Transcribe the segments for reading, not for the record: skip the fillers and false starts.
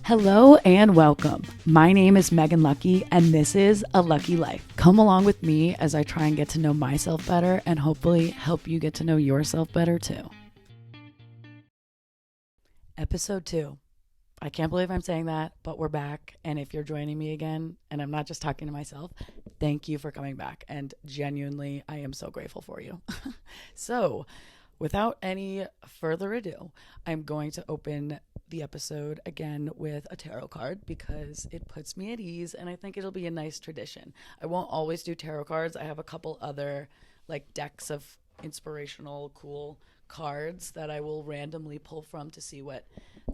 Hello and welcome. My name is Megan Lucky, and this is A Lucky Life. Come along with me as I try and get to know myself better and hopefully help you get to know yourself better too. Episode 2. I can't believe I'm saying that, but we're back. And if you're joining me again, and I'm not just talking to myself, thank you for coming back. And genuinely, I am so grateful for you. So, without any further ado, I'm going to open the episode again with a tarot card because it puts me at ease and I think it'll be a nice tradition. I won't always do tarot cards. I have a couple other decks of inspirational, cool cards that I will randomly pull from to see what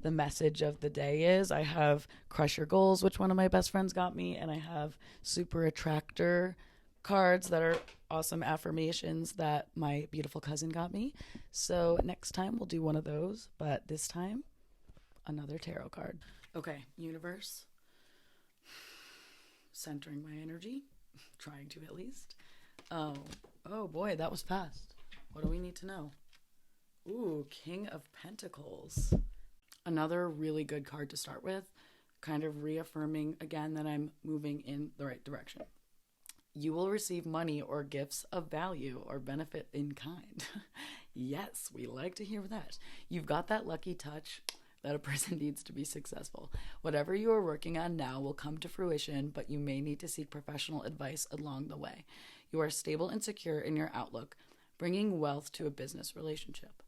the message of the day is. I have Crush Your Goals, which one of my best friends got me, and I have Super Attractor cards that are awesome affirmations that my beautiful cousin got me. So next time we'll do one of those, but this time another tarot card. Okay, universe. Centering my energy, trying to at least. Oh boy, that was fast. What do we need to know? Ooh, King of Pentacles. Another really good card to start with, kind of reaffirming again that I'm moving in the right direction. You will receive money or gifts of value or benefit in kind. Yes, we like to hear that. You've got that lucky touch that a person needs to be successful. Whatever you are working on now will come to fruition, but you may need to seek professional advice along the way. You are stable and secure in your outlook, bringing wealth to a business relationship.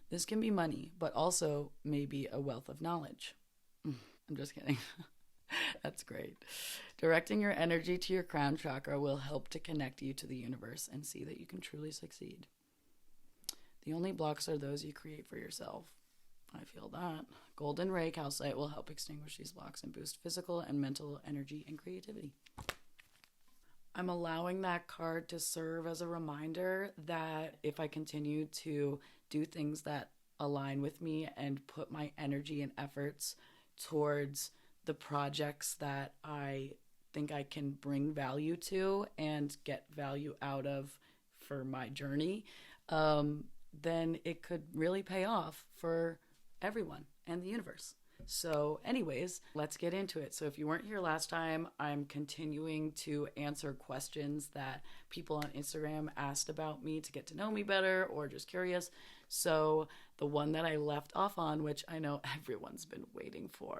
This can be money, but also maybe a wealth of knowledge. I'm just kidding. That's great. Directing your energy to your crown chakra will help to connect you to the universe and see that you can truly succeed. The only blocks are those you create for yourself. I feel that. Golden Ray Calcite will help extinguish these blocks and boost physical and mental energy and creativity. I'm allowing that card to serve as a reminder that if I continue to do things that align with me and put my energy and efforts towards the projects that I think I can bring value to and get value out of for my journey, then it could really pay off for everyone and the universe. So anyways, let's get into it. So if you weren't here last time, I'm continuing to answer questions that people on Instagram asked about me to get to know me better or just curious. So the one that I left off on, which I know everyone's been waiting for,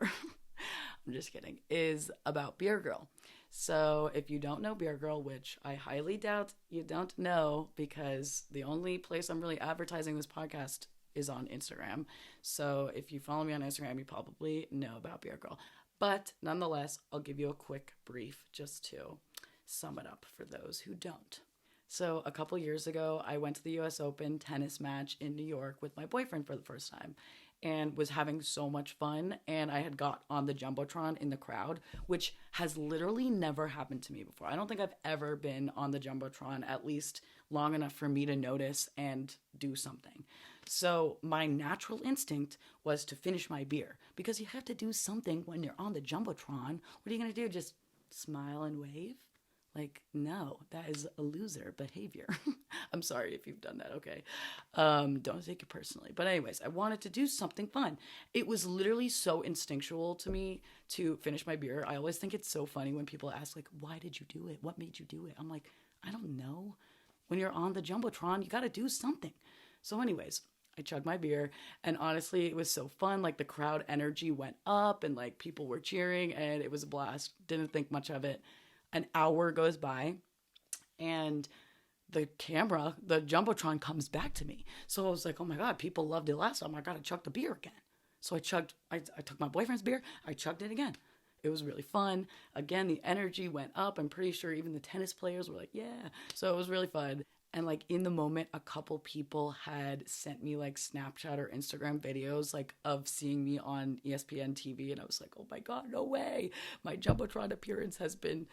I'm just kidding, is about Beer Girl. So if you don't know Beer Girl, which I highly doubt you don't know because the only place I'm really advertising this podcast is on Instagram. So if you follow me on Instagram, you probably know about Beer Girl. But nonetheless, I'll give you a quick brief just to sum it up for those who don't. So a couple years ago, I went to the US Open tennis match in New York with my boyfriend for the first time and was having so much fun. And I had got on the Jumbotron in the crowd, which has literally never happened to me before. I don't think I've ever been on the Jumbotron at least long enough for me to notice and do something. So my natural instinct was to finish my beer because you have to do something when you're on the Jumbotron. What are you going to do? Just smile and wave? No, that is a loser behavior. I'm sorry if you've done that, okay? Don't take it personally. But anyways, I wanted to do something fun. It was literally so instinctual to me to finish my beer. I always think it's so funny when people ask, why did you do it? What made you do it? I'm like, I don't know. When you're on the Jumbotron, you got to do something. So anyways, I chugged my beer, and honestly, it was so fun. The crowd energy went up, and people were cheering, and it was a blast. Didn't think much of it. An hour goes by, and the Jumbotron comes back to me. So I was like, oh my God, people loved it last time. I got to chug the beer again. So I took my boyfriend's beer. I chugged it again. It was really fun. Again, the energy went up. I'm pretty sure even the tennis players were like, yeah. So it was really fun. And in the moment, a couple people had sent me Snapchat or Instagram videos of seeing me on ESPN TV. And I was like, oh my God, no way. My Jumbotron appearance has been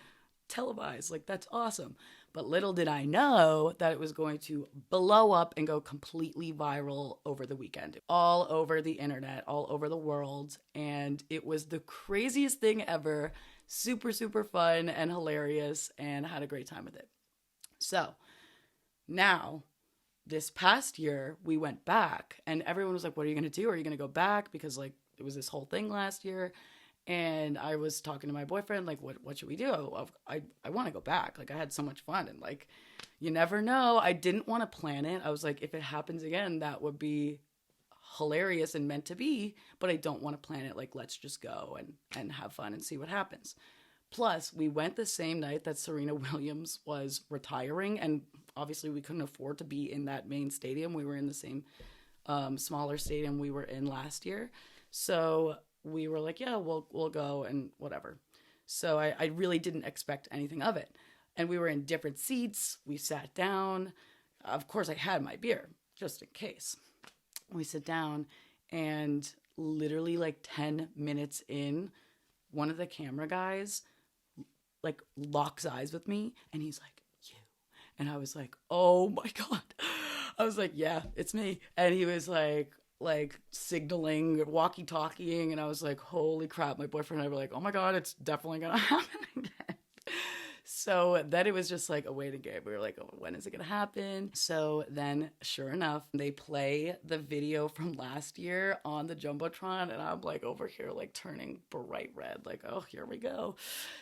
televised. That's awesome. But little did I know that it was going to blow up and go completely viral over the weekend, all over the internet, all over the world. And it was the craziest thing ever. Super, super fun and hilarious, and had a great time with it. So now, this past year, we went back, and everyone was like, what are you going to do? Are you going to go back? Because it was this whole thing last year. And I was talking to my boyfriend, like, what should we do? I want to go back. Like, I had so much fun. And, like, you never know. I didn't want to plan it. I was like, if it happens again, that would be hilarious and meant to be. But I don't want to plan it. Like, let's just go and have fun and see what happens. Plus, we went the same night that Serena Williams was retiring. And obviously, we couldn't afford to be in that main stadium. We were in the same smaller stadium we were in last year. So we were like, yeah, we'll go and whatever. So I really didn't expect anything of it. And we were in different seats. We sat down. Of course, I had my beer, just in case. We sit down, and literally like 10 minutes in, one of the camera guys like locks eyes with me, and he's like, you. And I was like, oh my God. I was like, yeah, it's me. And he was like signaling, walkie-talkieing, and I was like, holy crap. My boyfriend and I were like, oh my God, it's definitely gonna happen again. So then it was just like a waiting game. We were like, oh, when is it gonna happen? So then, sure enough, they play the video from last year on the Jumbotron, and I'm like over here like turning bright red, like, oh, here we go.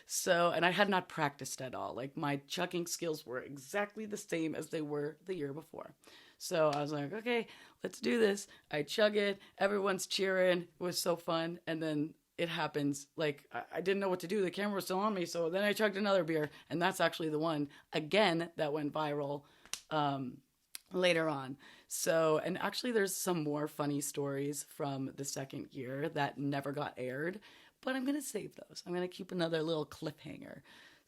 So, and I had not practiced at all. Like, my chugging skills were exactly the same as they were the year before. So I was like, okay, let's do this. I chug it. Everyone's cheering. It was so fun. And then it happens. Like, I didn't know what to do. The camera was still on me. So then I chugged another beer. And that's actually the one, again, that went viral later on. So, and actually there's some more funny stories from the second year that never got aired. But I'm going to save those. I'm going to keep another little cliffhanger.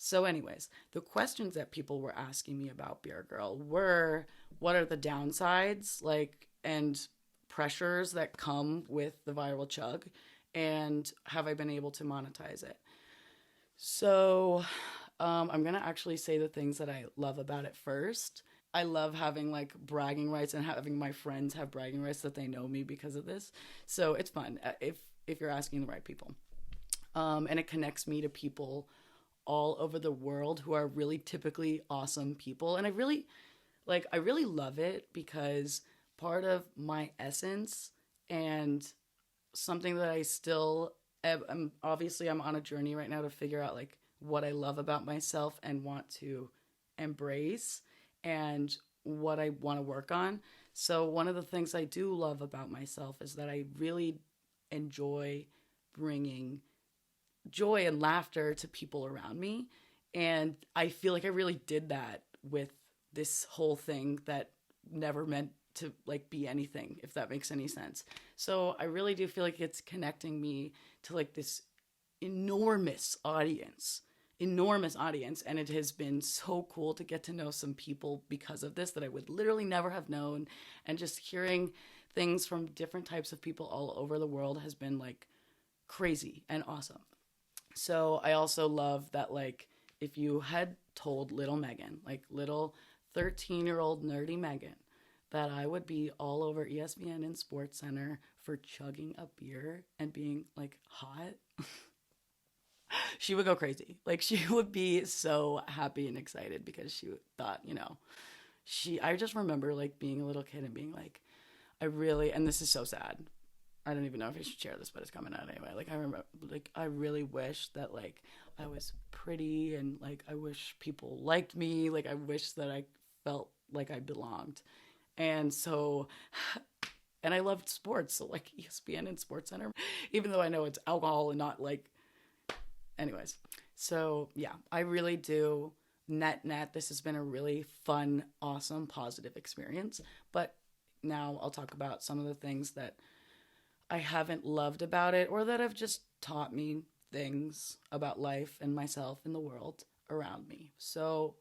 So anyways, the questions that people were asking me about Beer Girl were, what are the downsides, like, and pressures that come with the viral chug, and have I been able to monetize it? So I'm going to actually say the things that I love about it first. I love having like bragging rights and having my friends have bragging rights that they know me because of this. So it's fun if you're asking the right people. And it connects me to people all over the world who are really typically awesome people. And I really love it because part of my essence and something that I still am, obviously I'm on a journey right now to figure out like what I love about myself and want to embrace and what I want to work on. So one of the things I do love about myself is that I really enjoy bringing joy and laughter to people around me. And I feel like I really did that with this whole thing that never meant to like be anything, if that makes any sense. So I really do feel like it's connecting me to like this enormous audience. And it has been so cool to get to know some people because of this that I would literally never have known. And just hearing things from different types of people all over the world has been like crazy and awesome. So I also love that, like, if you had told little Megan, like little 13-year-old nerdy Megan, that I would be all over ESPN and SportsCenter for chugging a beer and being like hot, she would go crazy. Like, she would be so happy and excited because she thought, I just remember like being a little kid and being like, and this is so sad. I don't even know if I should share this, but it's coming out anyway. Like, I remember, like, I really wish that, like, I was pretty and, like, I wish people liked me. Like, I wish that I felt like I belonged. And so, and I loved sports. So, like, ESPN and SportsCenter, even though I know it's alcohol and not, like, anyways. So, yeah, I really do. Net, this has been a really fun, awesome, positive experience. But now I'll talk about some of the things that I haven't loved about it, or that have just taught me things about life and myself and the world around me. So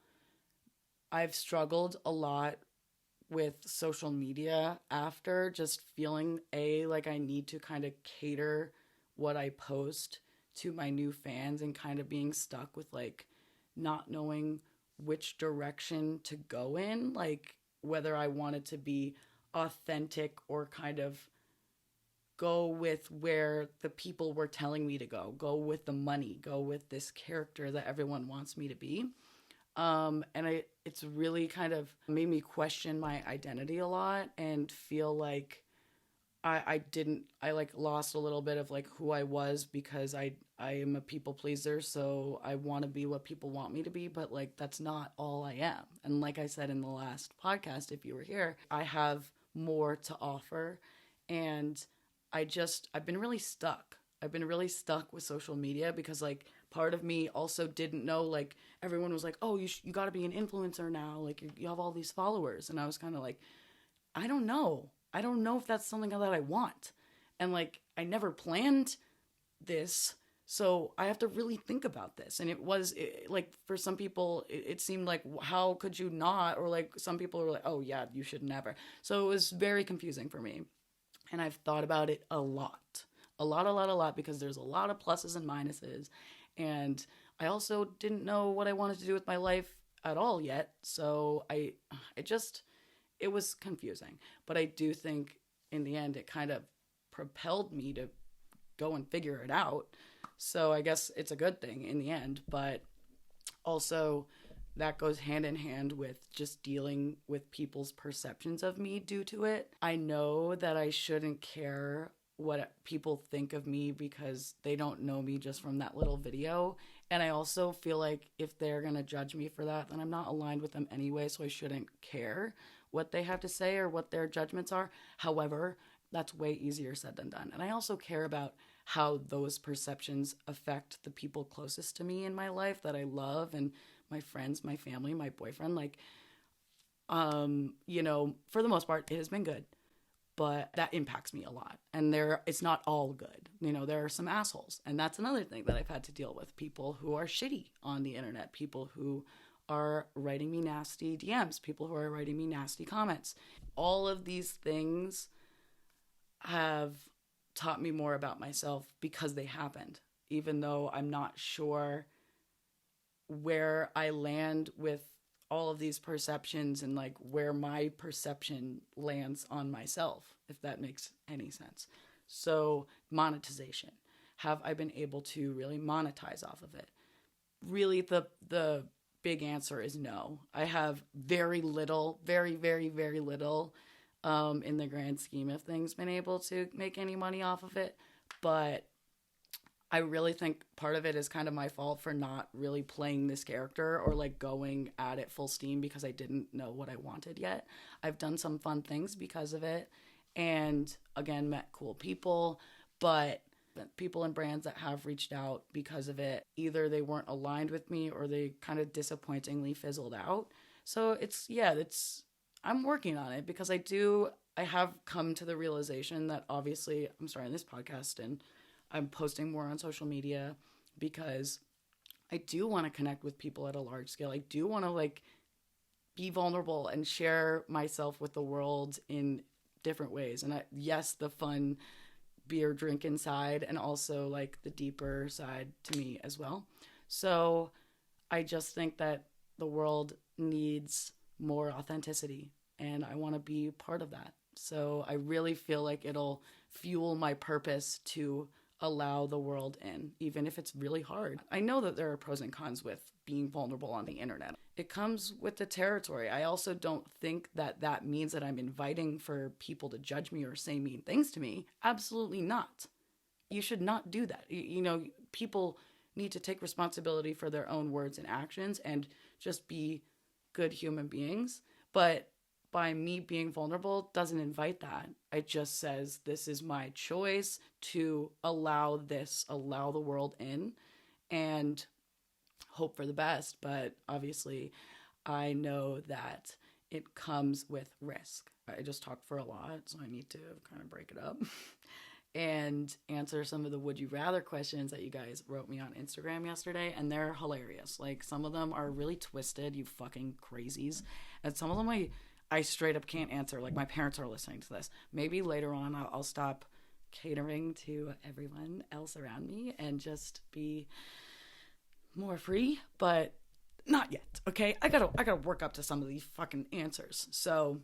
I've struggled a lot with social media after, just feeling like I need to kind of cater what I post to my new fans, and kind of being stuck with like not knowing which direction to go in, like whether I wanted to be authentic or kind of go with where the people were telling me to go with the money, go with this character that everyone wants me to be. It's really kind of made me question my identity a lot and feel like I like lost a little bit of like who I was because I am a people pleaser, so I want to be what people want me to be, but like that's not all I am. And like I said in the last podcast, if you were here, I have more to offer, and I've been really stuck. I've been really stuck with social media because like part of me also didn't know, like everyone was like, "Oh, you got to be an influencer now. Like you have all these followers." And I was kind of like, I don't know. I don't know if that's something that I want. And like, I never planned this. So I have to really think about this. And like, for some people, it seemed like, how could you not? Or like, some people were like, oh, yeah, you should never. So it was very confusing for me. And I've thought about it a lot. A lot, because there's a lot of pluses and minuses. And I also didn't know what I wanted to do with my life at all yet. So I just it was confusing. But I do think in the end it kind of propelled me to go and figure it out. So I guess it's a good thing in the end. But also, that goes hand in hand with just dealing with people's perceptions of me due to it. I know that I shouldn't care what people think of me because they don't know me just from that little video. And I also feel like if they're going to judge me for that, then I'm not aligned with them anyway, so I shouldn't care what they have to say or what their judgments are. However, that's way easier said than done. And I also care about how those perceptions affect the people closest to me in my life that I love, and my friends, my family, my boyfriend. Like, for the most part, it has been good, but that impacts me a lot. And it's not all good. There are some assholes. And that's another thing that I've had to deal with. People who are shitty on the internet, people who are writing me nasty DMs, people who are writing me nasty comments. All of these things have taught me more about myself because they happened, even though I'm not sure where I land with all of these perceptions and like where my perception lands on myself, if that makes any sense. So monetization. Have I been able to really monetize off of it? Really, the big answer is no. I have very little, very, very, very little, in the grand scheme of things, been able to make any money off of it. But I really think part of it is kind of my fault for not really playing this character or like going at it full steam because I didn't know what I wanted yet. I've done some fun things because of it, and again, met cool people, but people and brands that have reached out because of it, either they weren't aligned with me or they kind of disappointingly fizzled out. So I'm working on it because I have come to the realization that obviously I'm starting this podcast and I'm posting more on social media because I do want to connect with people at a large scale. I do want to like be vulnerable and share myself with the world in different ways. And yes, the fun beer drinking side, and also like the deeper side to me as well. So I just think that the world needs more authenticity, and I want to be part of that. So I really feel like it'll fuel my purpose to allow the world in, even if it's really hard. I know that there are pros and cons with being vulnerable on the internet. It comes with the territory. I also don't think that means that I'm inviting for people to judge me or say mean things to me. Absolutely not. You should not do that. People need to take responsibility for their own words and actions and just be good human beings. But by me being vulnerable doesn't invite that. It just says this is my choice to allow the world in, and hope for the best. But obviously, I know that it comes with risk. I just talked for a lot, so I need to kind of break it up and answer some of the would you rather questions that you guys wrote me on Instagram yesterday, and they're hilarious. Like, some of them are really twisted, you fucking crazies, and some of them I straight up can't answer. Like, my parents are listening to this. Maybe later on I'll stop catering to everyone else around me and just be more free, but not yet, okay? I gotta work up to some of these fucking answers. So,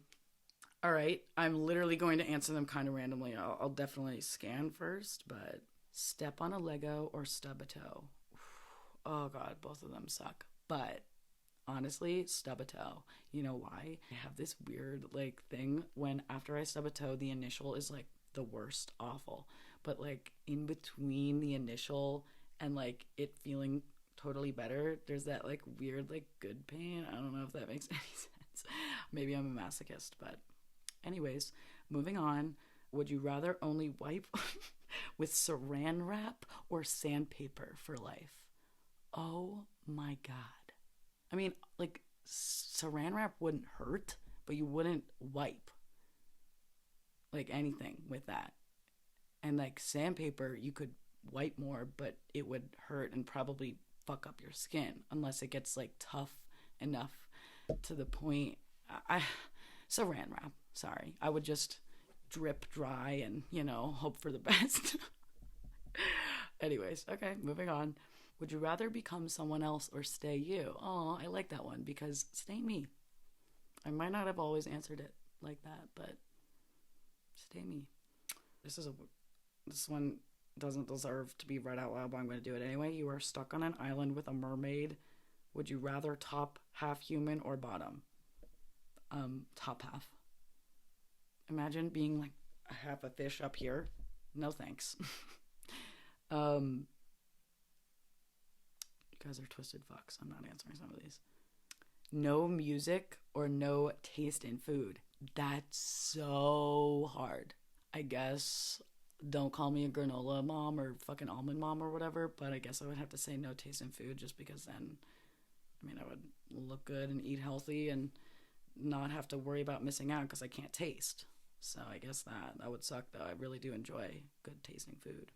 all right, I'm literally going to answer them kind of randomly. I'll definitely scan first, but step on a Lego or stub a toe. Oh God, both of them suck. But honestly, stub a toe. You know why? I have this weird like thing when after I stub a toe, the initial is like the worst, awful. But like in between the initial and like it feeling totally better, there's that like weird like good pain. I don't know if that makes any sense. Maybe I'm a masochist, but anyways, moving on. Would you rather only wipe with saran wrap or sandpaper for life? Oh my god. I mean, like saran wrap wouldn't hurt, but you wouldn't wipe like anything with that. And like sandpaper, you could wipe more, but it would hurt and probably fuck up your skin unless it gets like tough enough to the point. I saran wrap. Sorry, I would just drip dry and hope for the best. Anyways, okay, moving on. Would you rather become someone else or stay you? Oh, I like that one because stay me. I might not have always answered it like that, but stay me. This one doesn't deserve to be read out loud, but I'm going to do it anyway. You are stuck on an island with a mermaid. Would you rather top half human or bottom? Top half. Imagine being like half a fish up here. No thanks. You guys are twisted fucks. I'm not answering some of these. No music or no taste in food. That's so hard. I guess don't call me a granola mom or fucking almond mom or whatever, but I guess I would have to say no taste in food just because then, I would look good and eat healthy and not have to worry about missing out because I can't taste. So I guess that would suck though. I really do enjoy good tasting food.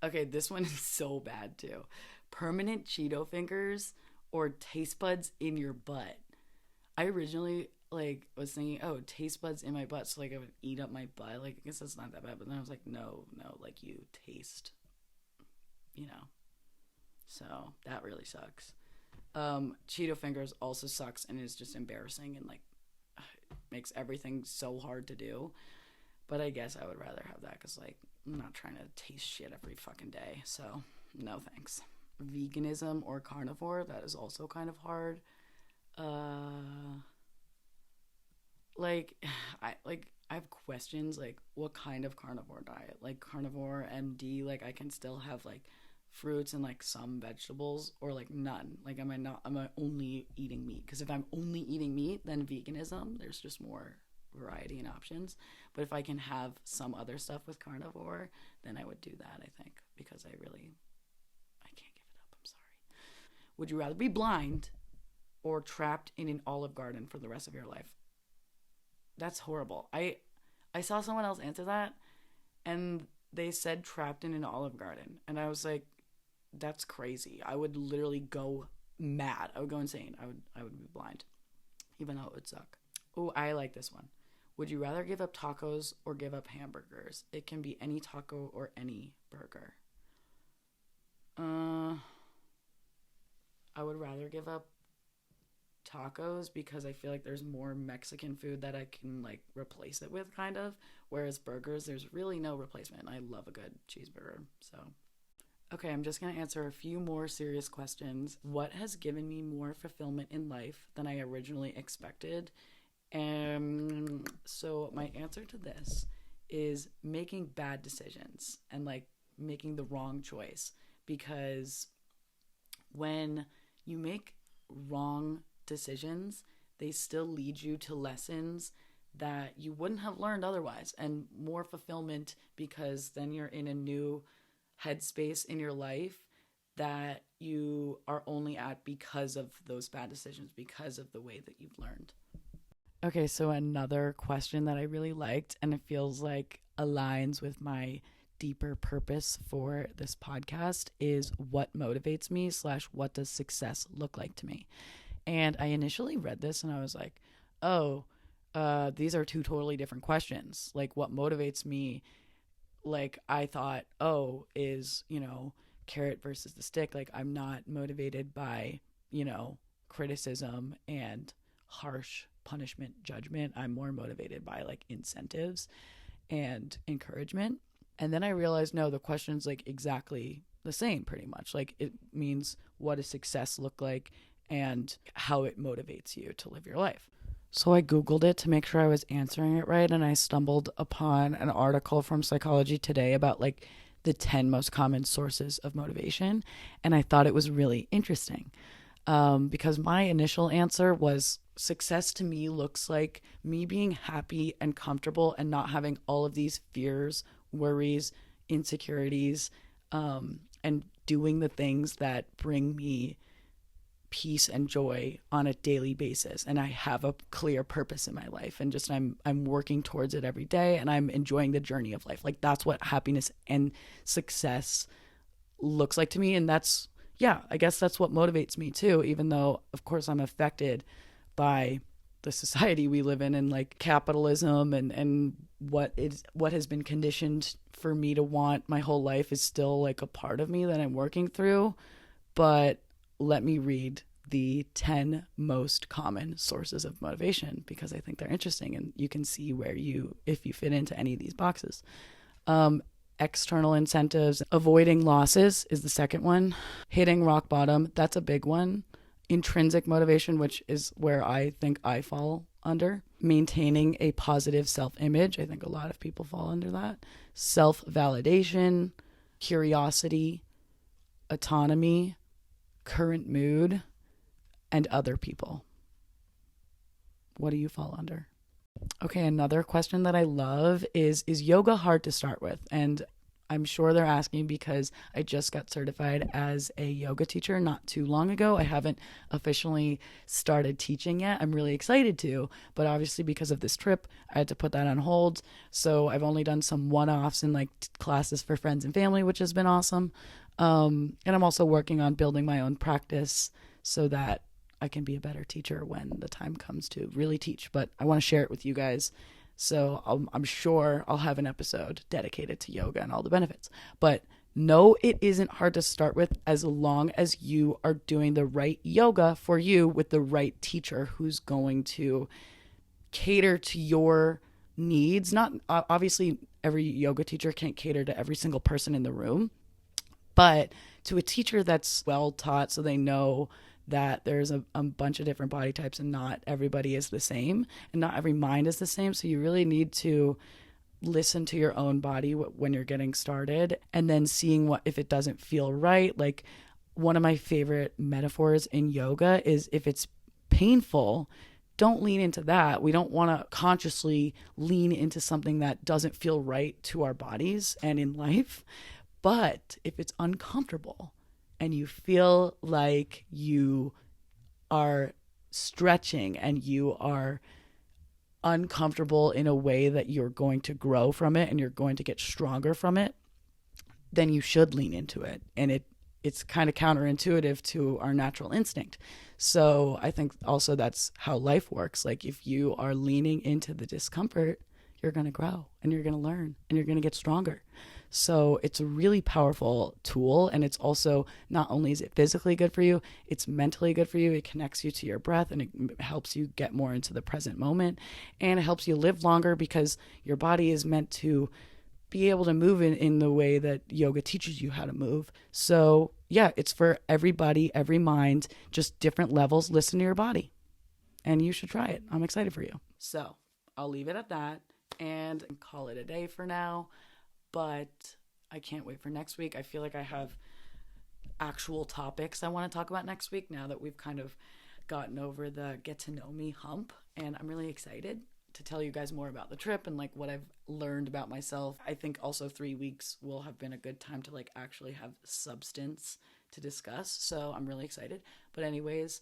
Okay, this one is so bad too. Permanent Cheeto fingers or taste buds in your butt. I originally was thinking, oh, taste buds in my butt, so like I would eat up my butt. Like I guess that's not that bad, but then I was like, no, like you taste, So that really sucks. Cheeto fingers also sucks and is just embarrassing and like makes everything so hard to do. But I guess I would rather have that because like I'm not trying to taste shit every fucking day. So no thanks. Veganism or carnivore, that is also kind of hard. I have questions like what kind of carnivore diet? Like carnivore MD, like I can still have like fruits and like some vegetables or like none. Like am I only eating meat? Because if I'm only eating meat, then veganism, there's just more variety and options. But if I can have some other stuff with carnivore, then I would do that, I think, because I can't give it up. I'm sorry. Would you rather be blind or trapped in an Olive Garden for the rest of your life? That's horrible. I saw someone else answer that and they said trapped in an Olive Garden. And I was like, that's crazy. I would literally go mad. I would go insane. I would be blind, even though it would suck. Oh, I like this one. Would you rather give up tacos or give up hamburgers? It can be any taco or any burger. I would rather give up tacos because I feel like there's more Mexican food that I can like replace it with, kind of. Whereas burgers, there's really no replacement. I love a good cheeseburger. So, okay, I'm just going to answer a few more serious questions. What has given me more fulfillment in life than I originally expected? So my answer to this is making bad decisions and like making the wrong choice, because when you make wrong decisions, they still lead you to lessons that you wouldn't have learned otherwise, and more fulfillment because then you're in a new headspace in your life that you are only at because of those bad decisions, because of the way that you've learned. Okay, so another question that I really liked, and it feels like aligns with my deeper purpose for this podcast, is what motivates me / what does success look like to me? And I initially read this and I was like, oh, these are two totally different questions. Like what motivates me, like I thought, oh, is, carrot versus the stick. Like I'm not motivated by, criticism and harsh punishment, judgment. I'm more motivated by like incentives and encouragement. And then I realized, no, the question's like exactly the same pretty much. Like it means what does success look like and how it motivates you to live your life. So I Googled it to make sure I was answering it right, and I stumbled upon an article from Psychology Today about like the 10 most common sources of motivation. And I thought it was really interesting because my initial answer was success to me looks like me being happy and comfortable and not having all of these fears, worries, insecurities, and doing the things that bring me peace and joy on a daily basis, and I have a clear purpose in my life, and just I'm working towards it every day, and I'm enjoying the journey of life. Like that's what happiness and success looks like to me, and that's, yeah, I guess that's what motivates me too, even though of course I'm affected by the society we live in and like capitalism and what has been conditioned for me to want my whole life is still like a part of me that I'm working through. But let me read the 10 most common sources of motivation because I think they're interesting and you can see where if you fit into any of these boxes. External incentives, avoiding losses is the second one. Hitting rock bottom, that's a big one. Intrinsic motivation, which is where I think I fall under. Maintaining a positive self-image, I think a lot of people fall under that. Self-validation, curiosity, autonomy, current mood, and other people. What do you fall under? Okay, another question that I love is yoga hard to start with? And I'm sure they're asking because I just got certified as a yoga teacher not too long ago. I haven't officially started teaching yet. I'm really excited to, but obviously because of this trip, I had to put that on hold. So I've only done some one-offs and like classes for friends and family, which has been awesome. And I'm also working on building my own practice so that I can be a better teacher when the time comes to really teach. But I want to share it with you guys. So I'm sure I'll have an episode dedicated to yoga and all the benefits. But no, it isn't hard to start with as long as you are doing the right yoga for you with the right teacher who's going to cater to your needs. Not obviously every yoga teacher can't cater to every single person in the room, but to a teacher that's well taught so they know that there's a bunch of different body types and not everybody is the same and not every mind is the same. So you really need to listen to your own body when you're getting started and then seeing what if it doesn't feel right. Like one of my favorite metaphors in yoga is if it's painful, don't lean into that. We don't want to consciously lean into something that doesn't feel right to our bodies and in life. But if it's uncomfortable and you feel like you are stretching and you are uncomfortable in a way that you're going to grow from it and you're going to get stronger from it, then you should lean into it. And it's kind of counterintuitive to our natural instinct. So I think also that's how life works. Like if you are leaning into the discomfort, you're going to grow and you're going to learn and you're going to get stronger. So it's a really powerful tool. And it's also not only is it physically good for you, it's mentally good for you. It connects you to your breath and it helps you get more into the present moment. And it helps you live longer because your body is meant to be able to move in the way that yoga teaches you how to move. So yeah, it's for everybody, every mind, just different levels. Listen to your body and you should try it. I'm excited for you. So I'll leave it at that and call it a day for now. But I can't wait for next week. I feel like I have actual topics I want to talk about next week now that we've kind of gotten over the get to know me hump. And I'm really excited to tell you guys more about the trip and like what I've learned about myself. I think also 3 weeks will have been a good time to like actually have substance to discuss. So I'm really excited. But anyways,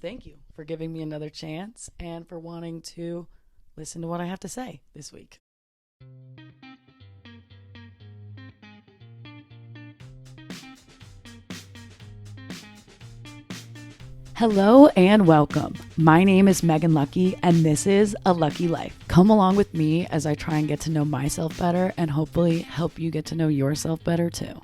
thank you for giving me another chance and for wanting to listen to what I have to say this week. Hello and welcome. My name is Megan Lucky and this is A Lucky Life. Come along with me as I try and get to know myself better and hopefully help you get to know yourself better too.